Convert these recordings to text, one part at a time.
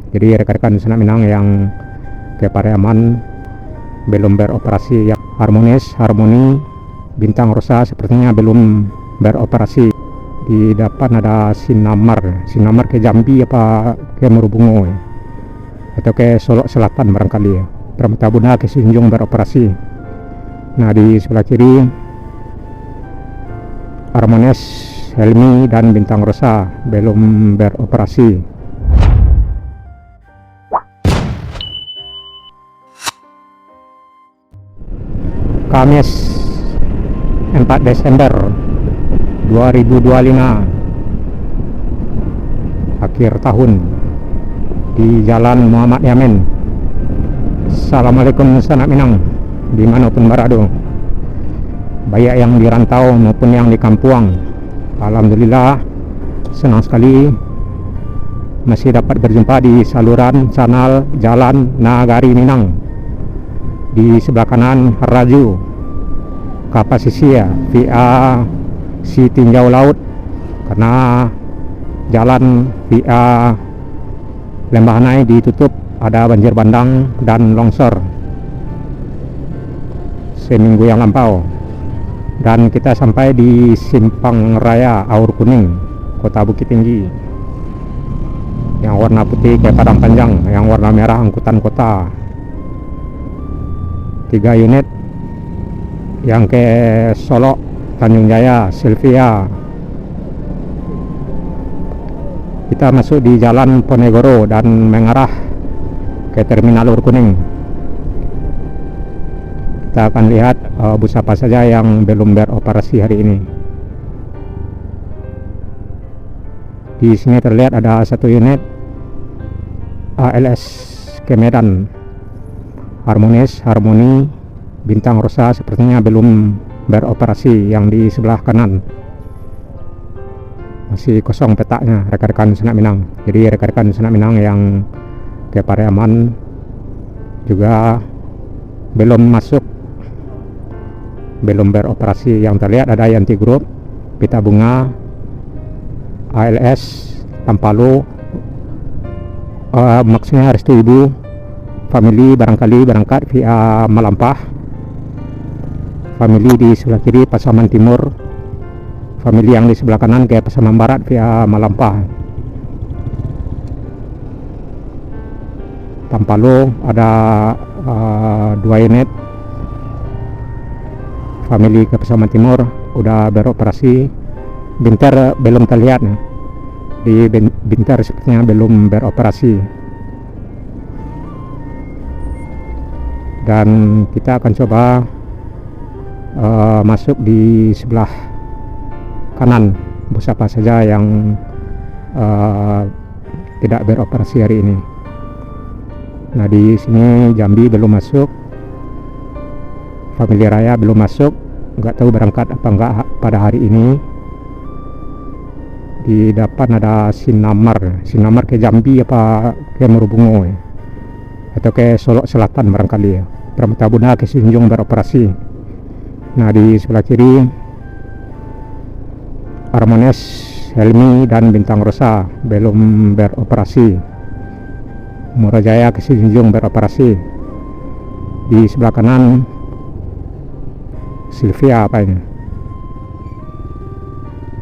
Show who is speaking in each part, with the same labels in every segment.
Speaker 1: Jadi rekan-rekan Senak Minang yang ke Pariaman belum beroperasi, ya. Harmoni Bintang Rosa sepertinya belum beroperasi. Di depan ada Sinamar ke Jambi apa ke Merubungo, ya. Atau ke Solok Selatan barangkali, ya. Pramutabuna ke Sinjung beroperasi. Nah, di sebelah kiri Harmonis, Helmi dan Bintang Rosa belum beroperasi. Kamis 4 Desember 2025, akhir tahun, di Jalan Muhammad Yamin. Assalamualaikum Senak Minang dimanapun berada, baik yang di rantau maupun yang di kampung. Alhamdulillah, senang sekali masih dapat berjumpa di saluran channel Jalan Nagari Minang. Di sebelah kanan Raju Kapasisi, ya, via si tinjau laut, karena jalan via Lembah Nai ditutup, ada banjir bandang dan longsor seminggu yang lampau. Dan kita sampai di Simpang Raya Aur Kuning, Kota Bukit Tinggi. Yang warna putih ke Padang Panjang, yang warna merah angkutan kota. 3 unit yang ke Solok, Tanjung Jaya, Sylvia. Kita masuk di Jalan Ponegoro dan mengarah ke Terminal Aur Kuning. Kita akan lihat bus apa saja yang belum beroperasi hari ini. Di sini terlihat ada 1 unit ALS ke Medan. Harmoni Bintang Rosa sepertinya belum beroperasi. Yang di sebelah kanan masih kosong petaknya, rekan-rekan Senak Minang. Jadi rekan-rekan Senak Minang yang ke Pariaman juga belum masuk, belum beroperasi. Yang terlihat ada Yanti Group, Pita Bunga, ALS, Tampalo, maksudnya Restu Ibu Family barangkali berangkat via Malampah. Family di sebelah kiri Pasaman Timur, family yang di sebelah kanan ke Pasaman Barat via Malampah. Tampalo ada 2 unit family ke Pasaman Timur udah beroperasi. Binter belum terlihat, di Binter sepertinya belum beroperasi. Dan kita akan coba masuk di sebelah kanan, bus apa saja yang tidak beroperasi hari ini. Nah, di sini Jambi belum masuk, Family Raya belum masuk, nggak tahu berangkat apa enggak pada hari ini. Di depan ada Sinamar ke Jambi apa ke Merubungo, ya. Atau ke Solok Selatan barangkali, ya. Pramutabuna ke Sinjung beroperasi. Nah, di sebelah kiri Harmonis, Helmi dan Bintang Rosa belum beroperasi. Murajaya ke Sinjung beroperasi. Di sebelah kanan Sylvia apa ini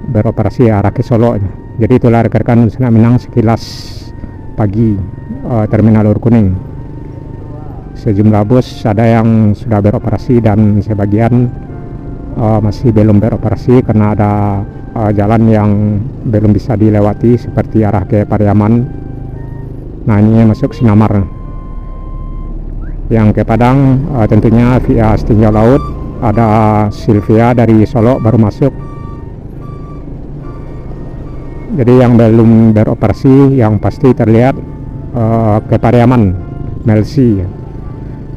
Speaker 1: beroperasi arah ke Solo. Jadi itulah rekan-rekan Senak Minang sekilas pagi Terminal Aur Kuning. Sejumlah bus ada yang sudah beroperasi dan sebagian masih belum beroperasi karena ada jalan yang belum bisa dilewati seperti arah ke Pariaman. Nah, ini masuk Sinamar. Yang ke Padang tentunya via tinjau laut ada Sylvia dari Solo baru masuk. Jadi yang belum beroperasi yang pasti terlihat ke Pariaman, Melsi,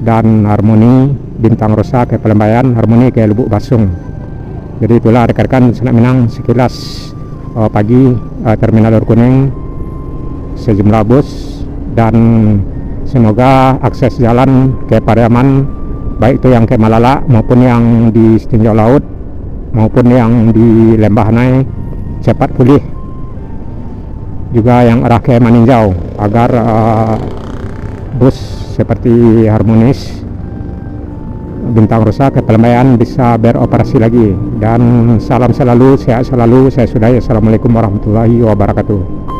Speaker 1: dan Harmoni Bintang Rosa ke Pelembayan, Harmoni ke Lubuk Basung. Jadi itulah rekan-rekan Senak Minang sekilas pagi Terminal Aur Kuning, sejumlah bus, dan semoga akses jalan ke Pariaman, baik itu yang ke Malala maupun yang di tinjau laut maupun yang di Lembah Nai, cepat pulih. juga yang rakyat meninjau agar bus seperti Harmonis, Bintang Rusa, Kepelembaian bisa beroperasi lagi. Dan salam selalu, sehat selalu. Saya sudahi. Assalamualaikum warahmatullahi wabarakatuh.